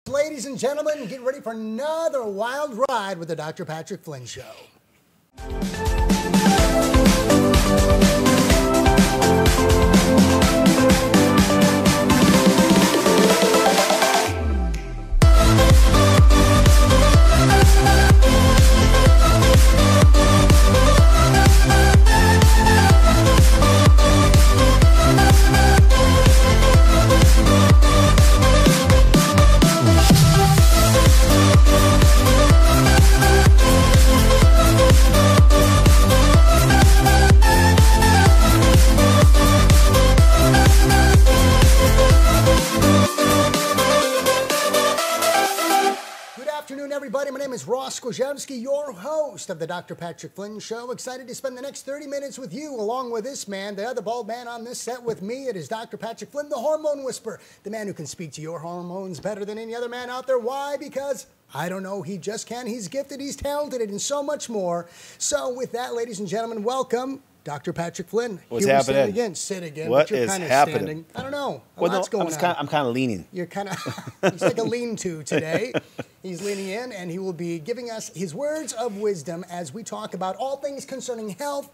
Ladies and gentlemen, get ready for another wild ride with the Dr. Patrick Flynn Show. Everybody, my name is Ross Skorzewski, your host of the Dr. Patrick Flynn Show. Excited to spend the next 30 minutes with you, along with this man, the other bald man on this set with me. It is Dr. Patrick Flynn, the Hormone Whisperer, the man who can speak to your hormones better than any other man out there. Why? Because I don't know, he just can. He's gifted, he's talented, and so much more. So with that, ladies and gentlemen, welcome Dr. Patrick Flynn. What's happening? Sit again. What but you're is kind of happening? Standing. I don't know. What's going on? I'm kind of leaning. You're kind of, he's like a lean-to today. He's leaning in, and he will be giving us his words of wisdom as we talk about all things concerning health,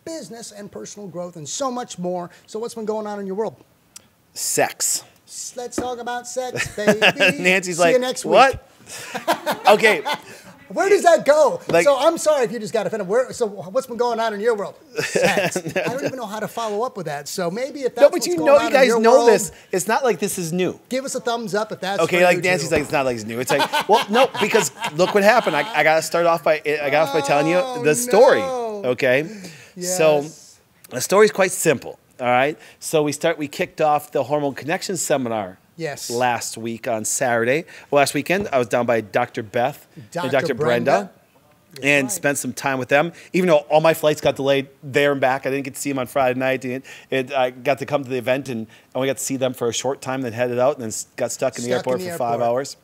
business, and personal growth, and so much more. So what's been going on in your world? Sex. Let's talk about sex, baby. Nancy's See like, you next week. what? Okay. Where does that go? Like, so I'm sorry if you just got offended. So what's been going on in your world? Sex. I don't even know how to follow up with that. So maybe if that's what's going on you guys in your know world, this. It's not like this is new. Give us a thumbs up if that's okay. Like Nancy's like, it's not like it's new. It's like, well, no, because look what happened. I got to start off by telling you the story. Okay. Yes. So the story's quite simple. All right. So we kicked off the Hormone Connection seminar. Yes. Last week on Saturday. Well, last weekend, I was down by Dr. Beth and Dr. Brenda. And right. Spent some time with them. Even though all my flights got delayed there and back, I didn't get to see them on Friday night. I got to come to the event and only got to see them for a short time, then headed out and then got stuck in the airport for 5 hours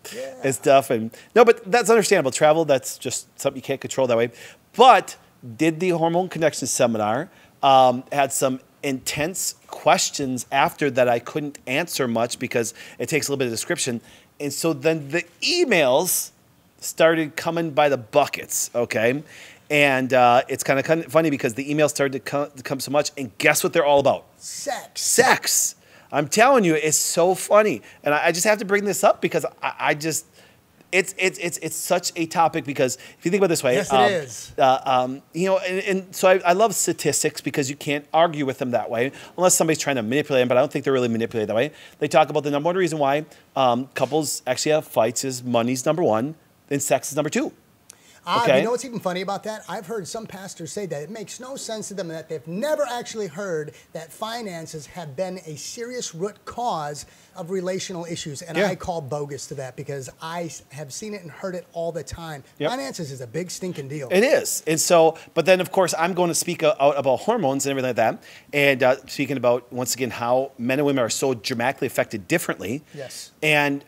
and stuff. And no, but that's understandable. Travel, that's just something you can't control that way. But did the Hormone Connection seminar, had some intense questions after that I couldn't answer much because it takes a little bit of description. And so then the emails started coming by the buckets, okay? And it's kind of funny because the emails started to come so much, and guess what they're all about? Sex. Sex. I'm telling you, it's so funny. And I just have to bring this up because it's such a topic because if you think about it this way, yes, it is. You know, and so I love statistics because you can't argue with them that way unless somebody's trying to manipulate them, but I don't think they're really manipulated that way. They talk about the number one reason why couples actually have fights is money's number one, then sex is number two. Okay. You know what's even funny about that? I've heard some pastors say that it makes no sense to them that they've never actually heard that finances have been a serious root cause of relational issues. And I call bogus to that because I have seen it and heard it all the time. Yep. Finances is a big stinking deal. It is. And so, but then of course, I'm going to speak out about hormones and everything like that. And speaking about, once again, how men and women are so dramatically affected differently. Yes. And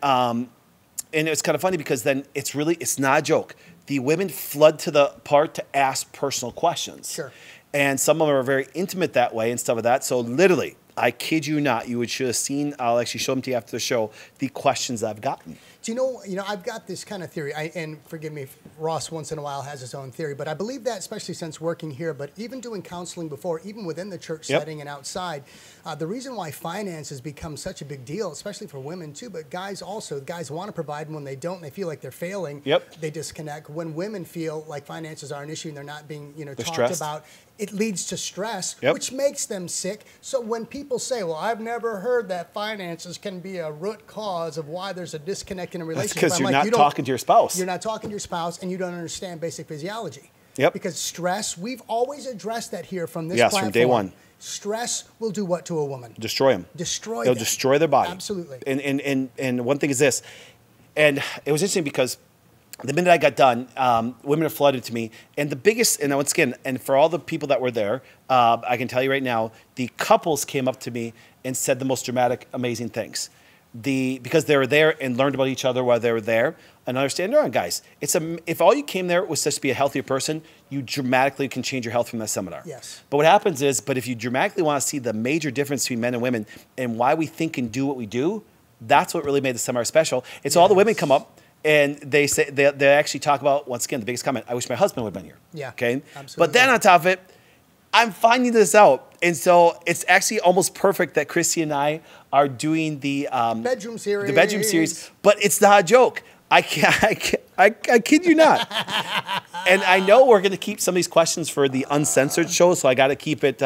it's kind of funny because then it's not a joke. The women flood to the part to ask personal questions. Sure. And some of them are very intimate that way and stuff like that. So literally, I kid you not, you should have seen, I'll actually show them to you after the show, the questions I've gotten. Do you know, I've got this kind of theory, and forgive me, Ross once in a while has his own theory, but I believe that, especially since working here, but even doing counseling before, even within the church setting and outside, the reason why finances become such a big deal, especially for women too, but guys also, guys want to provide, and when they don't, they feel like they're failing, they disconnect. When women feel like finances are an issue and they're not being, talked stressed about, it leads to stress, which makes them sick. So when people say, well, I've never heard that finances can be a root cause of why there's a disconnect in a relationship. That's because you're not talking to your spouse. You're not talking to your spouse, and you don't understand basic physiology. Yep. Because stress, we've always addressed that here from this platform. Yes, from day one. Stress will do what to a woman? Destroy them. Destroy them. It'll destroy their body. Absolutely. And one thing is this, and it was interesting because the minute I got done, women have flooded to me. And the biggest, and once again, and for all the people that were there, I can tell you right now, the couples came up to me and said the most dramatic, amazing things. Because they were there and learned about each other while they were there. And understand, guys, if all you came there was just to be a healthier person, you dramatically can change your health from that seminar. Yes. But what happens is, if you dramatically want to see the major difference between men and women and why we think and do what we do, That's what really made the seminar special. And so all the women come up and they say they actually talk about, once again, the biggest comment, I wish my husband would have been here. Yeah. Okay. Absolutely. But then on top of it, I'm finding this out. And so it's actually almost perfect that Christy and I are doing the bedroom series. The bedroom series, but it's not a joke. I kid you not. And I know we're going to keep some of these questions for the uncensored show, so I got to keep it.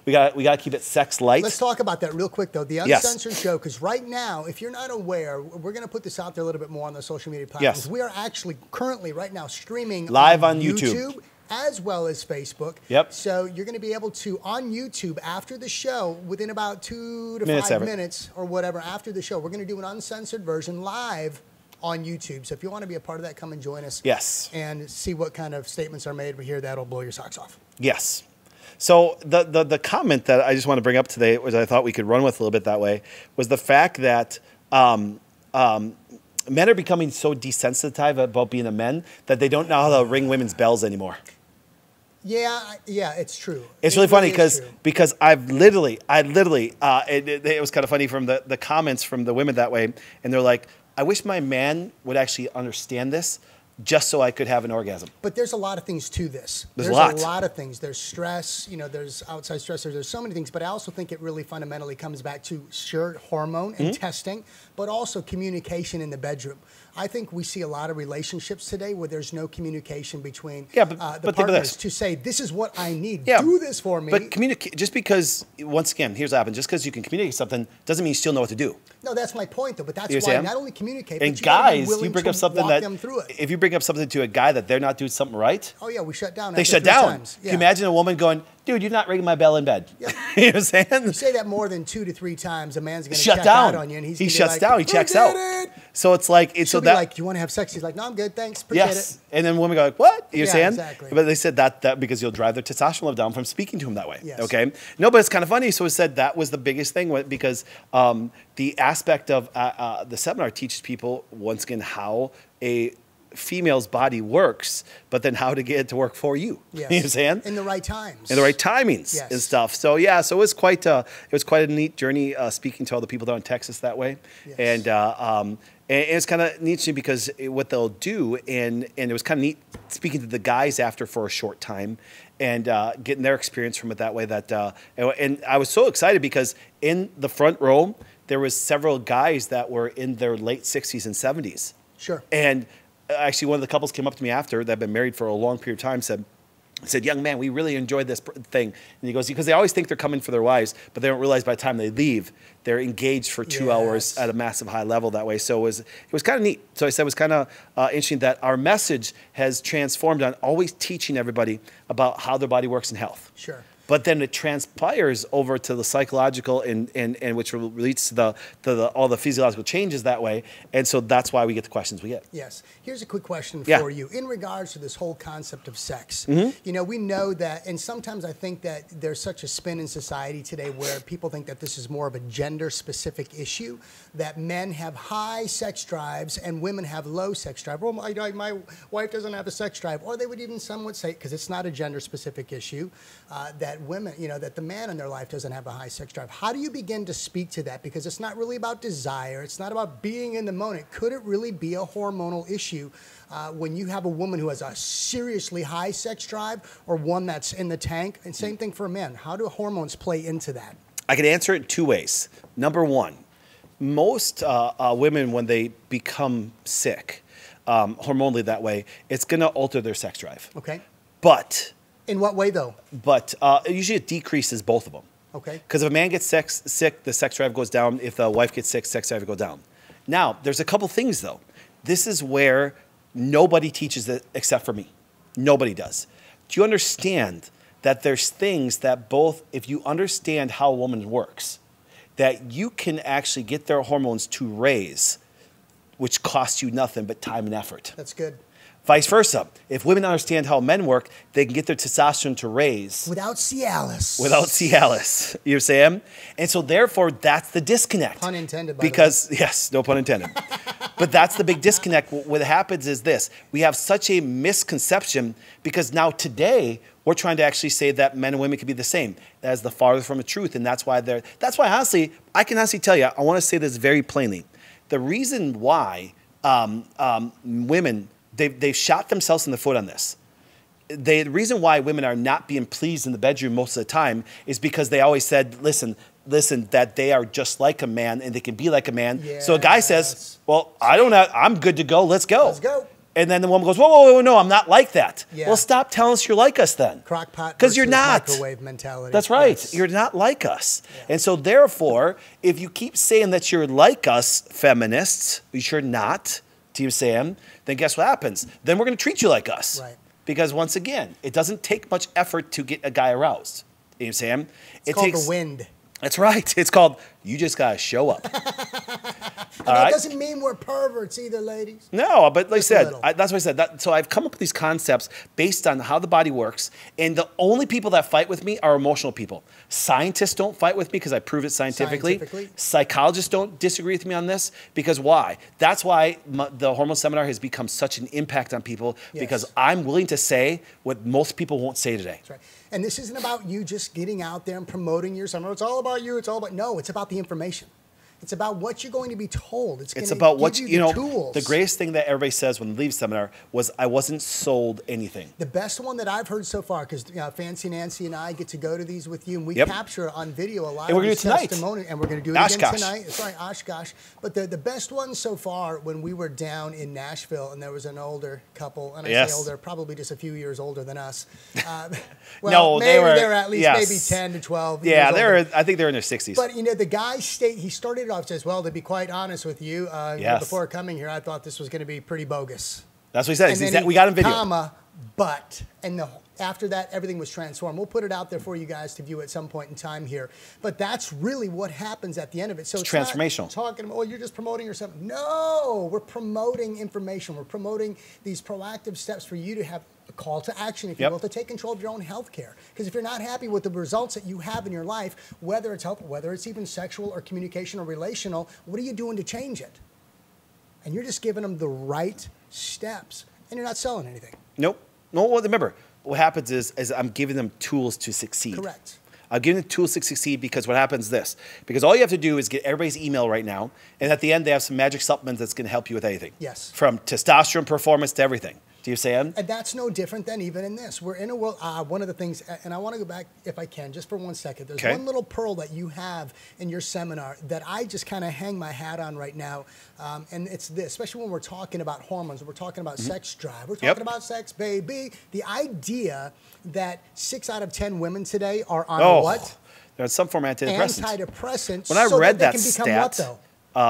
We got to keep it sex light. Let's talk about that real quick, though. The uncensored show, because right now, if you're not aware, we're going to put this out there a little bit more on the social media platforms. Yes. We are actually currently right now streaming live on YouTube. As well as Facebook. Yep. So you're going to be able to, on YouTube, after the show, within about 2 to 5 minutes or whatever, after the show, we're going to do an uncensored version live on YouTube. So if you want to be a part of that, come and join us. Yes. And see what kind of statements are made here that'll blow your socks off. Yes. So the comment that I just want to bring up today, which I thought we could run with a little bit that way, was the fact that men are becoming so desensitized about being a man that they don't know how to ring women's bells anymore. Yeah, it's true. It's really funny because I've literally, it was kind of funny from the comments from the women that way, and they're like, I wish my man would actually understand this just so I could have an orgasm. But there's a lot of things to this. There's a lot of things. There's stress, there's outside stressors, there's so many things, but I also think it really fundamentally comes back to hormone and testing, but also communication in the bedroom. I think we see a lot of relationships today where there's no communication between the partners to say, this is what I need, do this for me. But communicate, just because, once again, here's what happens, just because you can communicate something doesn't mean you still know what to do. No, that's my point, though. But that's why not only communicate, and but you guys, be willing you bring to up something walk them through it. If you bring up something to a guy that they're not doing something right, oh yeah, we shut down. They shut down. Can you imagine a woman going, "Dude, you're not ringing my bell in bed." Yeah. You know what I'm saying? You say that more than 2 to 3 times, a man's going to shut down out on you, and he shuts down. He checks out. So it's like so that like, you want to have sex? He's like, no, I'm good, thanks. Appreciate it. And then women go like, what? You're saying? Exactly. But they said that because you'll drive their testosterone level down from speaking to him that way. Yes. Okay. No, but it's kind of funny. So it said that was the biggest thing because the aspect of the seminar teaches people once again how a female's body works, but then how to get it to work for you. Yes. You know what I'm saying? In the right times. In the right timings and stuff. So yeah, so it was quite a neat journey speaking to all the people down in Texas that way. Yes. And it's kind of neat because what they'll do, and it was kind of neat speaking to the guys after for a short time and getting their experience from it that way. And I was so excited because in the front row, there was several guys that were in their late 60s and 70s. Sure. And actually, one of the couples came up to me after that had been married for a long period of time, said, young man, we really enjoyed this thing. And he goes, because they always think they're coming for their wives, but they don't realize by the time they leave, they're engaged for 2 hours at a massive high level that way. So it was kind of neat. So I said it was kind of interesting that our message has transformed on always teaching everybody about how their body works in health. Sure. But then it transpires over to the psychological and which leads to all the physiological changes that way. And so that's why we get the questions we get. Yes. Here's a quick question for you. In regards to this whole concept of sex, we know that, and sometimes I think that there's such a spin in society today where people think that this is more of a gender-specific issue, that men have high sex drives and women have low sex drive. Well, my wife doesn't have a sex drive. Or they would even somewhat say, because it's not a gender-specific issue, that women, that the man in their life doesn't have a high sex drive. How do you begin to speak to that? Because it's not really about desire. It's not about being in the moment. Could it really be a hormonal issue when you have a woman who has a seriously high sex drive or one that's in the tank? And same thing for men. How do hormones play into that? I can answer it 2 ways. Number one, most women, when they become sick, hormonally that way, it's going to alter their sex drive. Okay. But... in what way, though? But usually it decreases both of them. Okay. Because if a man gets sick, the sex drive goes down. If the wife gets sick, sex drive goes down. Now, there's a couple things, though. This is where nobody teaches it except for me. Nobody does. Do you understand that there's things that both, if you understand how a woman works, that you can actually get their hormones to raise, which costs you nothing but time and effort. That's good. Vice versa. If women understand how men work, they can get their testosterone to raise. Without Cialis. Without Cialis. You know what I'm saying? And so therefore, that's the disconnect. Pun intended, by because, the way. yes, no pun intended. But that's the big disconnect. What happens is this. We have such a misconception because now today, we're trying to actually say that men and women can be the same. That is the farthest from the truth. And that's why honestly, I can honestly tell you, I want to say this very plainly. The reason why women, they've shot themselves in the foot on this. The reason why women are not being pleased in the bedroom most of the time is because they always said, listen, that they are just like a man and they can be like a man. Yes. So a guy says, well, I'm good to go. Let's go. Let's go. And then the woman goes, whoa, no, I'm not like that. Yeah. Well, stop telling us you're like us then. Crockpot because you're not. Microwave mentality. That's right. Yes. You're not like us. Yeah. And so therefore, if you keep saying that you're like us feminists, which you're not, Team Sam, then guess what happens? Then we're going to treat you like us. Right. Because once again, it doesn't take much effort to get a guy aroused. You know what I'm saying? It's called the wind. That's right. It's called, you just got to show up. That doesn't mean we're perverts either, ladies. No, but like I said, that's what I said. So I've come up with these concepts based on how the body works. And the only people that fight with me are emotional people. Scientists don't fight with me because I prove it scientifically. Psychologists don't disagree with me on this because why? That's why the hormone seminar has become such an impact on people because I'm willing to say what most people won't say today. That's right. And this isn't about you just getting out there and promoting your seminar. It's all about you. It's all about, no, it's about the information. It's about what you're going to be told. It's about what you know. Tools. The greatest thing that everybody says when they leave seminar was, "I wasn't sold anything." The best one that I've heard so far, because Fancy Nancy and I get to go to these with you, and we capture on video a lot of these testimonies, and we're going to do it again tonight. That's right, Oshkosh. But the best one so far, when we were down in Nashville, and there was an older couple, and I say older, probably just a few years older than us. Well, no, they were at least maybe 10 to 12. Yeah, I think they're in their 60s. But the guy he started off says, well, to be quite honest with you, before coming here, I thought this was going to be pretty bogus. That's what he said. He said we got him video. Comma, but, and after that, everything was transformed. We'll put it out there for you guys to view at some point in time here. But that's really what happens at the end of it. So it's transformational. Not talking about, you're just promoting yourself. No, we're promoting information. We're promoting these proactive steps for you to have a call to action, if you will, to take control of your own health care. Because if you're not happy with the results that you have in your life, whether it's health, whether it's even sexual or communication or relational, what are you doing to change it? And you're just giving them the right steps, and you're not selling anything. Nope. No, well, remember, what happens is I'm giving them tools to succeed. Correct. I'm giving them tools to succeed because what happens is this. Because all you have to do is get everybody's email right now, and at the end they have some magic supplements that's going to help you with anything. Yes. From testosterone performance to everything. Do you see it? And that's no different than even in this. We're in a world, one of the things, and I want to go back, if I can, just for 1 second. There's one little pearl that you have in your seminar that I just kind of hang my hat on right now, and it's this, especially when we're talking about hormones, we're talking about sex drive, we're talking about sex, baby. The idea that 6 out of 10 women today are on what? They're on some form of antidepressants. Antidepressants. When I read that they can stat, become what, though?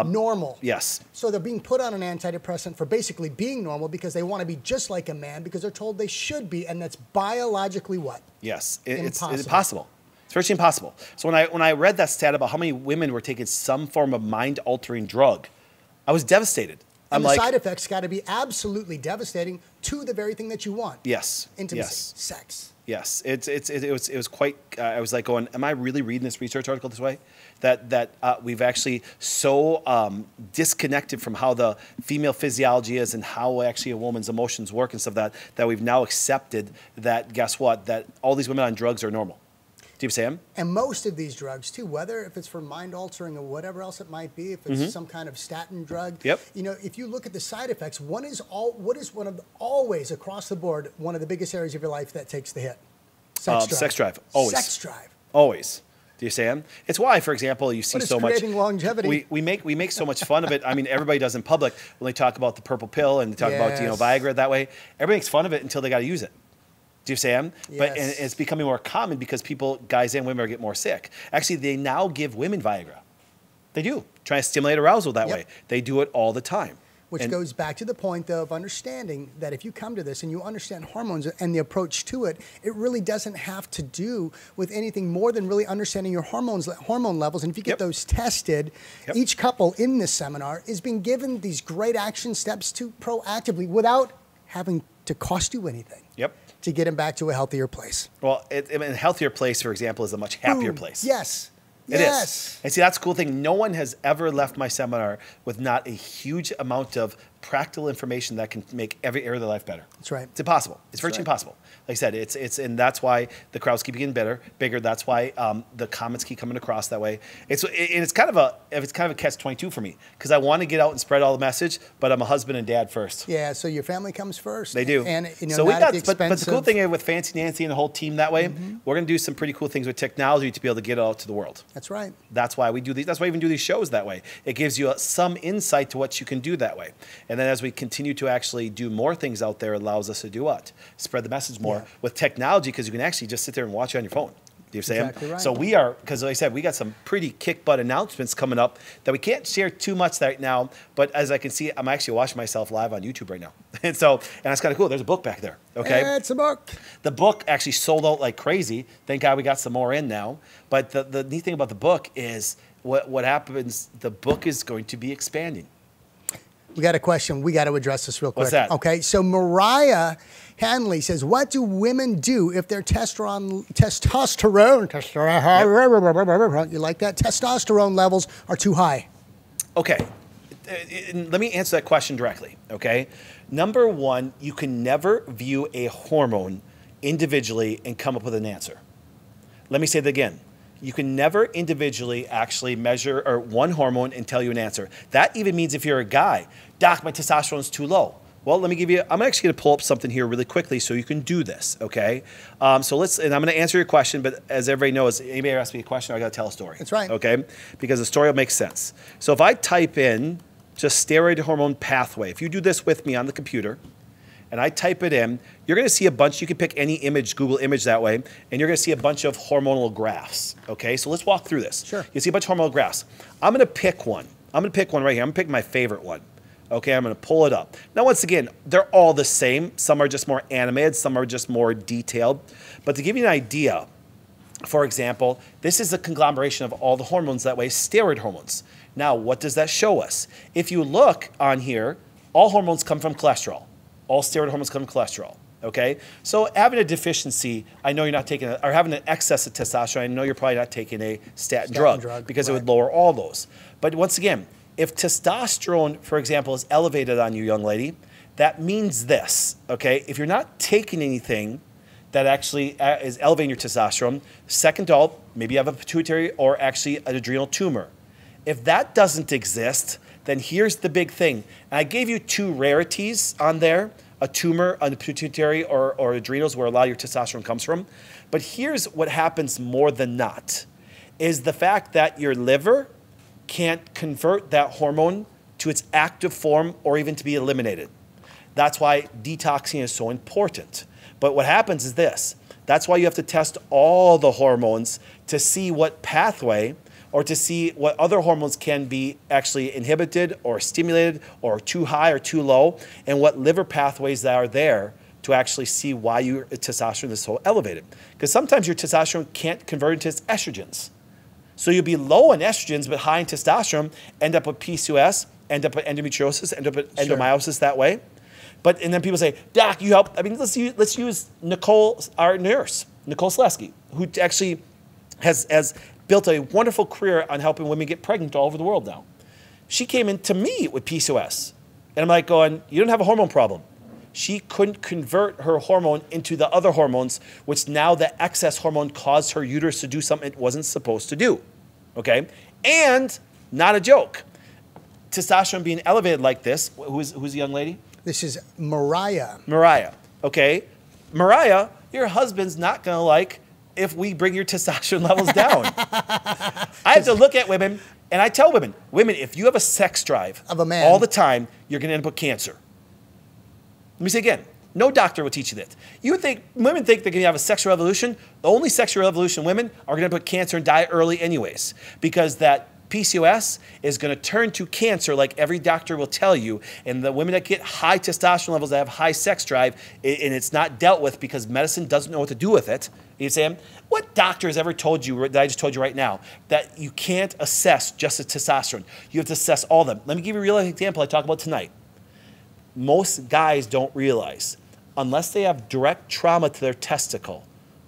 Normal. Yes. So they're being put on an antidepressant for basically being normal because they want to be just like a man because they're told they should be, and that's biologically what? Yes. It's impossible. It's virtually impossible. So when I read that stat about how many women were taking some form of mind-altering drug, I was devastated. And the side effects got to be absolutely devastating to the very thing that you want. Yes. Intimacy. Sex. Yes, it was quite. I was like going, am I really reading this research article this way? That we've actually so disconnected from how the female physiology is and how actually a woman's emotions work and stuff that we've now accepted that, guess what, that all these women on drugs are normal. Do you see them? And most of these drugs too, whether if it's for mind altering or whatever else it might be, if it's some kind of statin drug, if you look at the side effects, always across the board one of the biggest areas of your life that takes the hit? Sex drive. Sex drive. Always. Sex drive. Always. Do you see them? It's why, for example, you see so much. Creating longevity. We make so much fun of it. I mean, everybody does in public when they talk about the purple pill and they talk about Viagra that way. Everybody makes fun of it until they got to use it. Do you see them? But and it's becoming more common because guys and women are getting more sick. Actually, they now give women Viagra. They do. Try to stimulate arousal that way. They do it all the time. Which goes back to the point, though, of understanding that if you come to this and you understand hormones and the approach to it, it really doesn't have to do with anything more than really understanding your hormone levels. And if you get those tested, each couple in this seminar is being given these great action steps to proactively, without having to cost you anything. To get them back to a healthier place. Well, a healthier place, for example, is a much happier place. Yes. It is. And see, that's the cool thing. No one has ever left my seminar with not a huge amount of practical information that can make every area of their life better. That's right. It's impossible. It's virtually impossible. Like I said, and that's why the crowds keep getting bigger. That's why the comments keep coming across that way. It's kind of a catch-22 for me, because I want to get out and spread all the message, but I'm a husband and dad first. Yeah, so your family comes first. They do. And so we got, but the cool thing is with Fancy Nancy and the whole team that way, we're going to do some pretty cool things with technology to be able to get it out to the world. That's right. That's why we do these. That's why we even do these shows that way. It gives you some insight to what you can do that way. And then as we continue to actually do more things out there, it allows us to do what? Spread the message more with technology, because you can actually just sit there and watch it on your phone. Do you see Exactly right. So we are, because like I said, we got some pretty kick butt announcements coming up that we can't share too much right now. But as I can see, I'm actually watching myself live on YouTube right now. And that's kind of cool. There's a book back there. Okay. Yeah, it's a book. The book actually sold out like crazy. Thank God we got some more in now. But the neat thing about the book is what happens, the book is going to be expanding. We got a question. We got to address this real quick. What's that? Okay, so Mariah Hanley says, what do women do if their testosterone, you like that? Testosterone levels are too high? Okay, let me answer that question directly, okay? Number one, you can never view a hormone individually and come up with an answer. Let me say that again. You can never individually actually measure one hormone and tell you an answer. That even means if you're a guy, doc, my testosterone is too low. Well, let me give you, I'm actually going to pull up something here really quickly so you can do this, okay? And I'm going to answer your question, but as everybody knows, anybody asks me a question, I got to tell a story. That's right. Okay? Because the story will make sense. So if I type in just steroid hormone pathway, if you do this with me on the computer, and I type it in, you're going to see a bunch. You can pick any image, Google image that way, and you're going to see a bunch of hormonal graphs. Okay, so let's walk through this. Sure. You see a bunch of hormonal graphs. I'm going to pick one. I'm going to pick one right here. I'm going to pick my favorite one. Okay, I'm going to pull it up. Now, once again, they're all the same. Some are just more animated. Some are just more detailed. But to give you an idea, for example, this is a conglomeration of all the hormones that way, steroid hormones. Now, what does that show us? If you look on here, all hormones come from cholesterol. All steroid hormones come from cholesterol, okay? So having a deficiency, I know you're not taking, or having an excess of testosterone, I know you're probably not taking a statin drug because it would lower all those. But once again, if testosterone, for example, is elevated on you, young lady, that means this, okay? If you're not taking anything that actually is elevating your testosterone, second to all, maybe you have a pituitary or actually an adrenal tumor. If that doesn't exist, then here's the big thing. And I gave you two rarities on there, a tumor on the pituitary or adrenals where a lot of your testosterone comes from. But here's what happens more than not, is the fact that your liver can't convert that hormone to its active form or even to be eliminated. That's why detoxing is so important. But what happens is this. That's why you have to test all the hormones to see what pathway or to see what other hormones can be actually inhibited or stimulated or too high or too low, and what liver pathways that are there to actually see why your testosterone is so elevated. Because sometimes your testosterone can't convert into its estrogens. So you'll be low in estrogens but high in testosterone, end up with PCOS, end up with endometriosis, end up with endomyosis that way. And then people say, doc, you help. I mean, let's use Nicole, our nurse, Nicole Skorzewski, who actually has built a wonderful career on helping women get pregnant all over the world now. She came in to me with PCOS. And I'm like going, you don't have a hormone problem. She couldn't convert her hormone into the other hormones, which now the excess hormone caused her uterus to do something it wasn't supposed to do. Okay? And, not a joke, testosterone being elevated like this, who's the young lady? This is Mariah. Mariah, okay? Mariah, your husband's not going to like if we bring your testosterone levels down. I have to look at women, and I tell women, if you have a sex drive of a man all the time, you're going to end up with cancer. Let me say again, no doctor will teach you that. Women think they're going to have a sexual revolution. The only sexual revolution women are going to put cancer and die early anyways, because that PCOS is going to turn to cancer like every doctor will tell you. And the women that get high testosterone levels, that have high sex drive, and it's not dealt with because medicine doesn't know what to do with it. You say, what doctor has ever told you, that I just told you right now, that you can't assess just the testosterone? You have to assess all of them. Let me give you a real example I talk about tonight. Most guys don't realize, unless they have direct trauma to their testicle,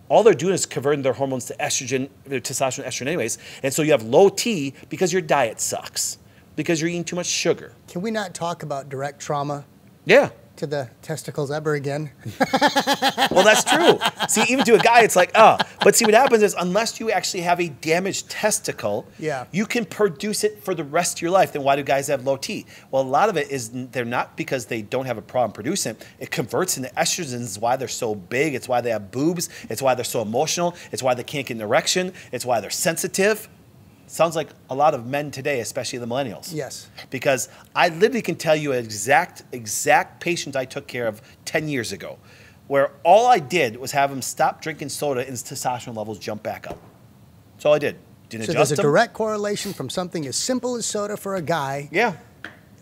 all they're doing is converting their hormones to estrogen, their testosterone, estrogen anyways. And so you have low T because your diet sucks. because you're eating too much sugar. Can we not talk about direct trauma? Yeah. To the testicles ever again? Well, that's true. See, even to a guy, it's like, oh. But see, what happens is unless you actually have a damaged testicle, you can produce it for the rest of your life. Then why do guys have low T? Well, a lot of it is they're not because they don't have a problem producing it. It converts into estrogens. It's why they're so big. It's why they have boobs. It's why they're so emotional. It's why they can't get an erection. It's why they're sensitive. Sounds like a lot of men today, especially the millennials. Yes. Because I literally can tell you an exact patient I took care of 10 years ago, where all I did was have him stop drinking soda and his testosterone levels jump back up. That's all I did. Didn't so there's a direct correlation from something as simple as soda for a guy. Yeah.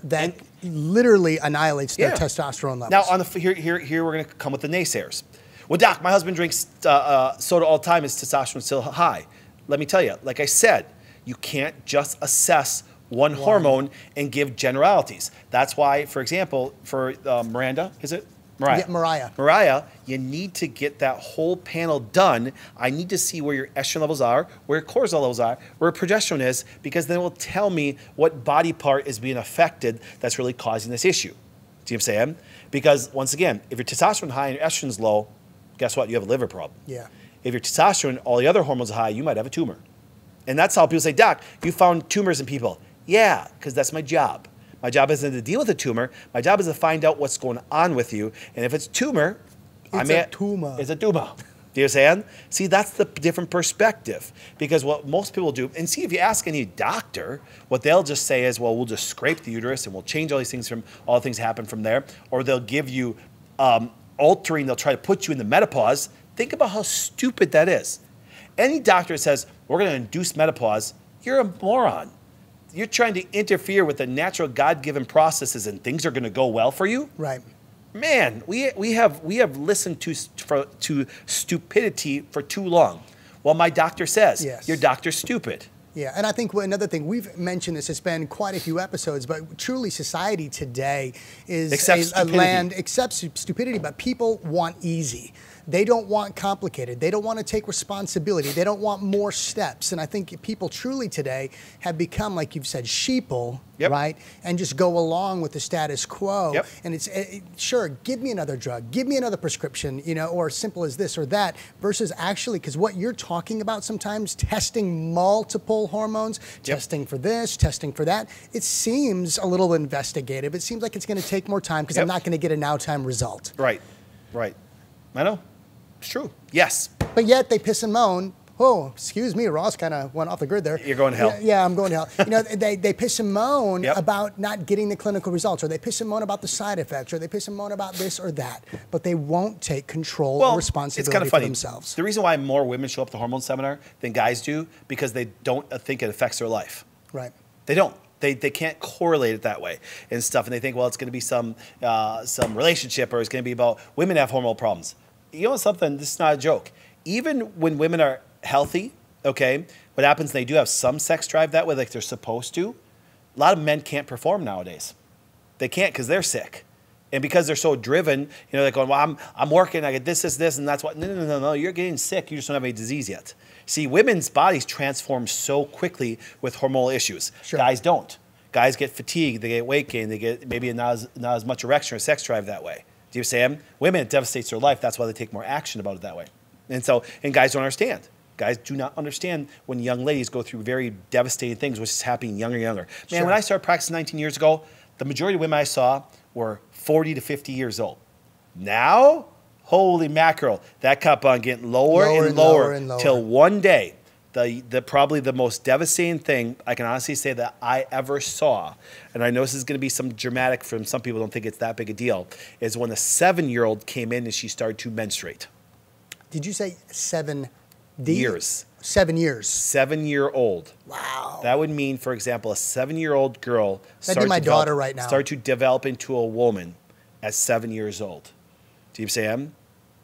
That literally annihilates their testosterone levels. Now, on the here we're going to come with the naysayers. Well, doc, my husband drinks soda all the time. His testosterone is still high. Let me tell you, like I said, you can't just assess one hormone and give generalities. That's why, for example, for Miranda, is it? Mariah. Yeah, Mariah. Mariah, you need to get that whole panel done. I need to see where your estrogen levels are, where your cortisol levels are, where progesterone is, because then it will tell me what body part is being affected that's really causing this issue. Do you know what I'm saying? Because, once again, if your testosterone is high and your estrogen is low, guess what? You have a liver problem. Yeah. If your testosterone, all the other hormones are high, you might have a tumor. And that's how people say, doc, you found tumors in people. Yeah, because that's my job. My job isn't to deal with a tumor. My job is to find out what's going on with you. And if it's tumor, it's a tumor. It's a tumor. Do you understand? See, that's the different perspective. Because what most people do, and see, if you ask any doctor, what they'll just say is, well, we'll just scrape the uterus and we'll change all these things from, all things happen from there. Or they'll give you altering, they'll try to put you in the menopause. Think about how stupid that is. Any doctor that says, we're going to induce menopause, you're a moron. You're trying to interfere with the natural God-given processes and things are going to go well for you? Right. Man, we have listened to stupidity for too long. Well, my doctor says, your doctor's stupid. Yeah, and I think another thing, we've mentioned this, it's been quite a few episodes, but truly society today is a land, accepts stupidity, but people want easy. They don't want complicated. They don't want to take responsibility. They don't want more steps. And I think people truly today have become, like you've said, sheeple, right? And just go along with the status quo. And it's, sure, give me another drug, give me another prescription, you know, or simple as this or that, versus actually, because what you're talking about sometimes, testing multiple hormones, testing for this, testing for that, it seems a little investigative. It seems like it's going to take more time because I'm not going to get a now time result. Right, right. I know. It's true. Yes. But yet they piss and moan. Oh, excuse me, Ross kind of went off the grid there. You're going to hell. Yeah, I'm going to hell. You know, they piss and moan about not getting the clinical results, or they piss and moan about the side effects, or they piss and moan about this or that, but they won't take control or responsibility for themselves. The reason why more women show up at the hormone seminar than guys do, because they don't think it affects their life. Right. They don't. They can't correlate it that way and stuff, and they think, well, it's going to be some relationship, or it's going to be about women have hormonal problems. You know something? This is not a joke. Even when women are healthy, okay, what happens, they do have some sex drive that way, like they're supposed to. A lot of men can't perform nowadays. They can't because they're sick. And because they're so driven, you know, they're going, well, I'm working, I get this, and that's what. No, you're getting sick. You just don't have any disease yet. See, women's bodies transform so quickly with hormonal issues. Guys don't. Guys get fatigued, they get weight gain, they get maybe not as much erection or sex drive that way. Do you see them? Women, it devastates their life. That's why they take more action about it that way. And guys don't understand. Guys do not understand when young ladies go through very devastating things, which is happening younger and younger. Man, when I started practicing 19 years ago, the majority of women I saw were 40 to 50 years old. Now, holy mackerel, that kept on getting lower and lower till one day, probably the most devastating thing I can honestly say that I ever saw, and I know this is going to be some dramatic from some people, don't think it's that big a deal, is when a 7-year-old came in and she started to menstruate. Did you say 7 years? 7 years. 7-year-old. Wow. That would mean, for example, a 7-year-old girl That'd be my daughter right now. Start to develop into a woman at 7 years old. Do you see him?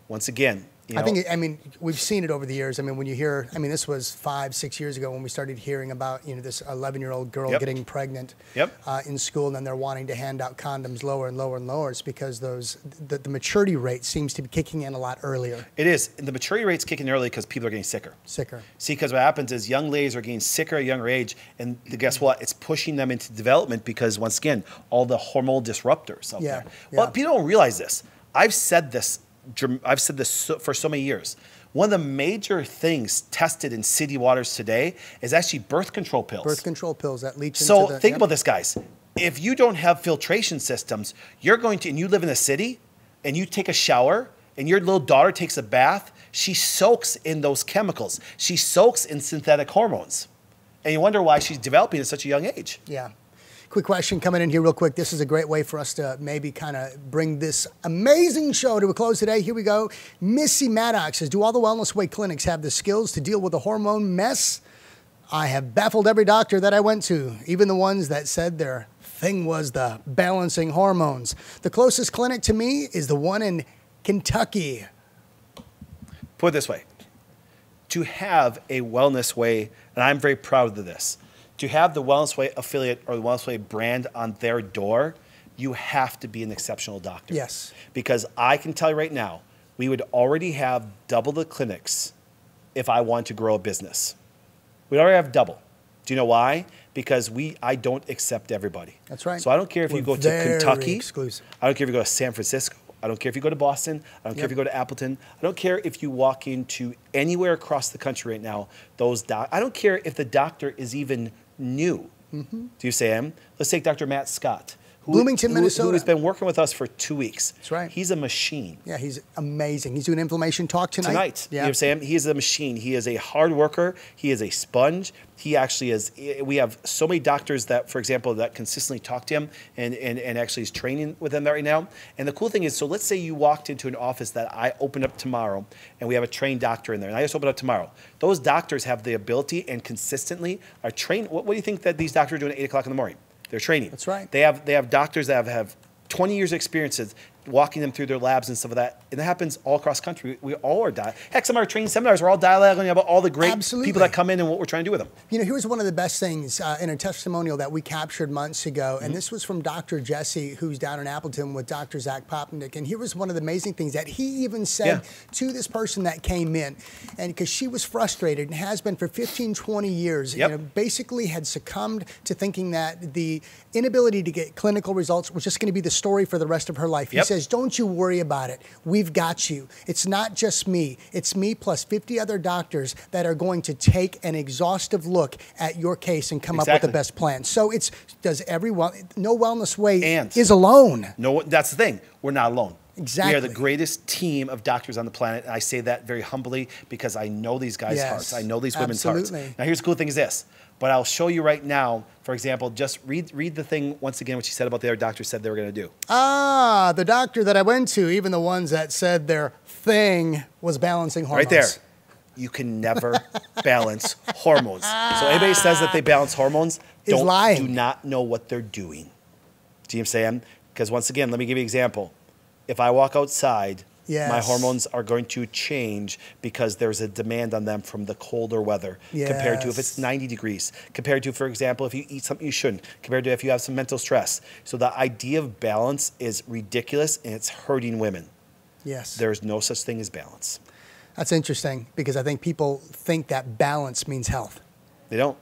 Once again, I think, I mean, we've seen it over the years. I mean, when you hear, I mean, this was 5, 6 years ago when we started hearing about, this 11-year-old girl getting pregnant in school, and then they're wanting to hand out condoms lower and lower and lower. It's because the maturity rate seems to be kicking in a lot earlier. It is. And the maturity rate's kicking early because people are getting sicker. Sicker. See, because what happens is young ladies are getting sicker at a younger age, and guess what? It's pushing them into development because, once again, all the hormonal disruptors out there. Well, people don't realize this. I've said this for so many years. One of the major things tested in city waters today is actually birth control pills. Birth control pills that leach into So think about this, guys. If you don't have filtration systems, you're going to, and you live in a city, and you take a shower, and your little daughter takes a bath, she soaks in those chemicals. She soaks in synthetic hormones. And you wonder why she's developing at such a young age. Yeah. Quick question coming in here real quick. This is a great way for us to maybe kind of bring this amazing show to a close today. Here we go. Missy Maddox says, do all the Wellness Way clinics have the skills to deal with a hormone mess? I have baffled every doctor that I went to, even the ones that said their thing was the balancing hormones. The closest clinic to me is the one in Kentucky. Put it this way. To have a Wellness Way, and I'm very proud of this, to have the Wellness Way affiliate or the Wellness Way brand on their door, you have to be an exceptional doctor. Yes. Because I can tell you right now, we would already have double the clinics if I wanted to grow a business. We'd already have double. Do you know why? Because I don't accept everybody. That's right. So I don't care if you go to Kentucky. Exclusive. I don't care if you go to San Francisco. I don't care if you go to Boston. I don't care if you go to Appleton. I don't care if you walk into anywhere across the country right now. I don't care if the doctor is even new. Do you say him? Let's take Dr. Matt Scott. Bloomington, Minnesota. Who has been working with us for 2 weeks. That's right. He's a machine. Yeah, he's amazing. He's doing inflammation talk tonight. Yeah. You know what I'm saying? He is a machine. He is a hard worker. He is a sponge. He actually is. We have so many doctors that, for example, that consistently talk to him and actually is training with him right now. And the cool thing is, so let's say you walked into an office that I opened up tomorrow and we have a trained doctor in there and I just opened up tomorrow. Those doctors have the ability and consistently are trained. What do you think that these doctors are doing at 8 o'clock in the morning? They're training. That's right. They have doctors that have 20 years experiences walking them through their labs and stuff like that. And that happens all across the country. We all are heck, some of our training seminars are all dialoguing about all the great people that come in and what we're trying to do with them. Here's one of the best things in a testimonial that we captured months ago. And this was from Dr. Jesse, who's down in Appleton with Dr. Zach Popnick. And here was one of the amazing things that he even said to this person that came in. And because she was frustrated and has been for 15, 20 years, basically had succumbed to thinking that the inability to get clinical results was just going to be the story for the rest of her life. He says, don't you worry about it. We've got you. It's not just me. It's me plus 50 other doctors that are going to take an exhaustive look at your case and come up with the best plan. So no Wellness Way is alone. No, that's the thing. We're not alone. Exactly. We are the greatest team of doctors on the planet. And I say that very humbly because I know these guys' hearts. I know these women's hearts. Now, here's the cool thing is this. But I'll show you right now, for example, just read the thing once again, what she said about the other doctor said they were going to do. The doctor that I went to, even the ones that said their thing was balancing hormones. Right there. You can never balance hormones. So anybody says that they balance hormones, do not know what they're doing. Do you know what I'm saying? Because once again, let me give you an example. If I walk outside, my hormones are going to change because there's a demand on them from the colder weather compared to if it's 90 degrees, compared to, for example, if you eat something you shouldn't, compared to if you have some mental stress. So the idea of balance is ridiculous and it's hurting women. Yes. There's no such thing as balance. That's interesting because I think people think that balance means health. They don't.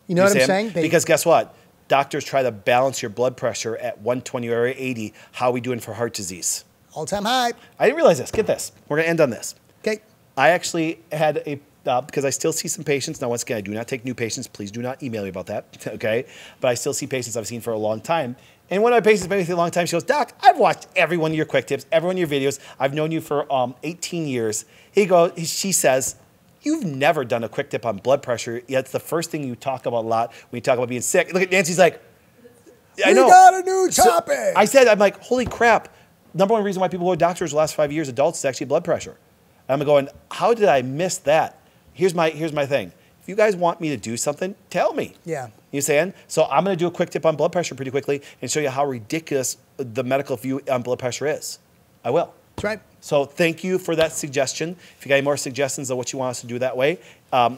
You know what I'm saying? Because guess what? Doctors try to balance your blood pressure at 120 or 80. How are we doing for heart disease? All-time high. I didn't realize this. Get this. We're going to end on this. Okay. I actually had because I still see some patients. Now, once again, I do not take new patients. Please do not email me about that, okay? But I still see patients I've seen for a long time. And one of my patients been with me a long time. She goes, Doc, I've watched every one of your quick tips, every one of your videos. I've known you for 18 years. She says, you've never done a quick tip on blood pressure, yet it's the first thing you talk about a lot when you talk about being sick. Look at Nancy's like, I know. We got a new topic. I'm like, holy crap. Number one reason why people go to doctors the last 5 years, adults, is actually blood pressure. And I'm going, how did I miss that? Here's my thing. If you guys want me to do something, tell me. Yeah. You saying? So I'm going to do a quick tip on blood pressure pretty quickly and show you how ridiculous the medical view on blood pressure is. I will. That's right. So thank you for that suggestion. If you got any more suggestions of what you want us to do that way,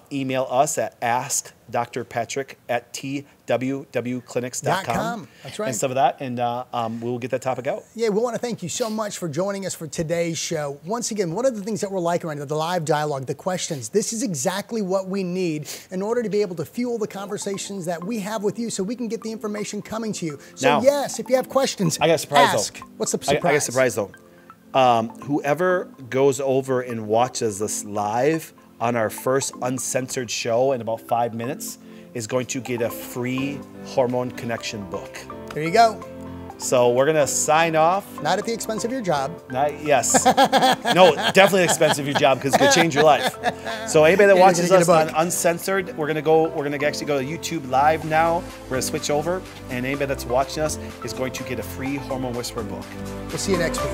email us at askdrpatrick@twwclinics.com. That's right. And stuff of that, and we will get that topic out. Yeah, we want to thank you so much for joining us for today's show. Once again, one of the things that we're liking right now, the live dialogue, the questions, this is exactly what we need in order to be able to fuel the conversations that we have with you so we can get the information coming to you. So now, yes, if you have questions, I got a surprise ask. though. What's the surprise? I got a surprise though. Whoever goes over and watches us live on our first uncensored show in about 5 minutes is going to get a free Hormone Connection book. There you go. So we're going to sign off. Not at the expense of your job. Yes. No, definitely expensive of your job because it's going to change your life. So anybody that watches us on uncensored, we're going to actually go to YouTube Live now. We're going to switch over, and anybody that's watching us is going to get a free Hormone Whisperer book. We'll see you next week.